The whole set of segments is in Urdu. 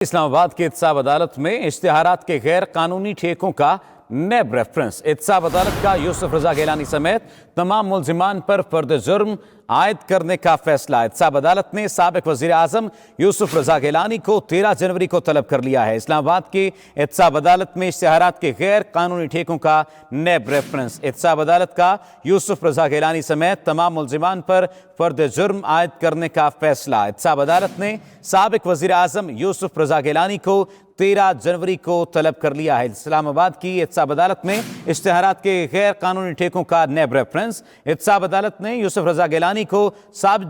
اسلام آباد کی احتساب عدالت میں اشتہارات کے غیر قانونی ٹھیکوں کا نیب ریفرنس۔ احتساب عدالت کا یوسف رضا گیلانی سمیت تمام ملزمان پر فرد جرم عائد کرنے کا فیصلہ۔ احتساب عدالت نے سابق وزیر اعظم یوسف رضا گیلانی کو 13 جنوری کو طلب کر لیا ہے۔ اسلام آباد کی احتساب عدالت میں اشتہارات کے غیر قانونی ٹھیکوں کا نیب ریفرنس۔ احتساب عدالت کا یوسف رضا گیلانی سمیت تمام ملزمان پر فرد جرم عائد کرنے کا فیصلہ۔ احتساب عدالت نے سابق وزیر اعظم یوسف رضا گیلانی کو 13 جنوری کو طلب کر لیا ہے۔ اسلام آباد کی احتساب عدالت میں اشتہارات کے غیر قانونی ٹھیکوں کا نیب ریفرنس۔ احتساب عدالت نے یوسف رضا گیلانی کو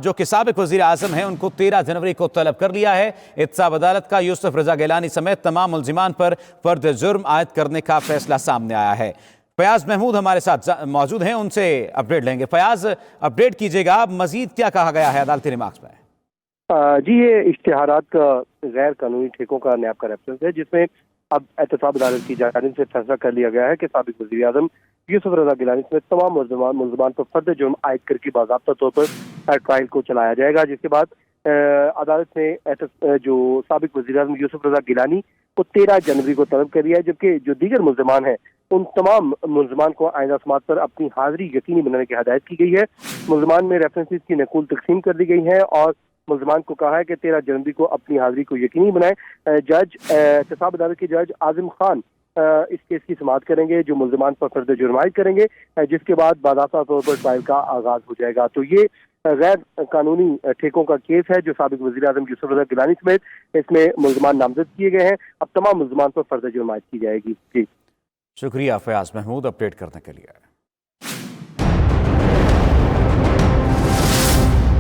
جو کہ سابق وزیر اعظم ہیں ان کو 13 جنوری کو طلب کر لیا ہے۔ احتساب عدالت کا یوسف رضا گیلانی سمیت تمام ملزمان پر فرد جرم عائد کرنے کا فیصلہ سامنے آیا ہے۔ فیاض محمود ہمارے ساتھ موجود ہیں، ان سے اپڈیٹ لیں گے۔ فیاض، اپڈیٹ کیجئے گا، مزید کیا کہا گیا ہے عدالتی ریمارکس میں؟ جی، یہ اشتہارات کا غیر قانونی ٹھیکوں کا نیب کا ریفرنس ہے، جس میں اب احتساب عدالت کی جانب سے فیصلہ کر لیا گیا ہے کہ سابق وزیر اعظم یوسف رضا گیلانی سمیت تمام ملزمان پر فرد جرم عائد کر کے باضابطہ طور پر ٹرائل کو چلایا جائے گا، جس کے بعد عدالت نے جو سابق وزیر اعظم یوسف رضا گیلانی کو 13 جنوری کو طلب کر لیا ہے، جبکہ جو دیگر ملزمان ہیں ان تمام ملزمان کو آئندہ سماعت پر اپنی حاضری یقینی بنانے کی ہدایت کی گئی ہے۔ ملزمان میں ریفرنسز کی نقول تقسیم کر دی گئی ہے اور ملزمان کو کہا ہے کہ 13 جنوری کو اپنی حاضری کو یقینی بنائیں۔ جج احتساب عدالت کے جج عاظم خان اس کیس کی سماعت کریں گے، جو ملزمان پر فرد جرم عائد کریں گے، جس کے بعد باضابطہ طور پر ٹرائل کا آغاز ہو جائے گا۔ تو یہ غیر قانونی ٹھیکوں کا کیس ہے جو سابق وزیر اعظم یوسف رضا گیلانی سمیت اس میں ملزمان نامزد کیے گئے ہیں۔ اب تمام ملزمان پر فرد جرم عائد کی جائے گی۔ جی شکریہ فیاض محمود اپڈیٹ کرنے کے لیے۔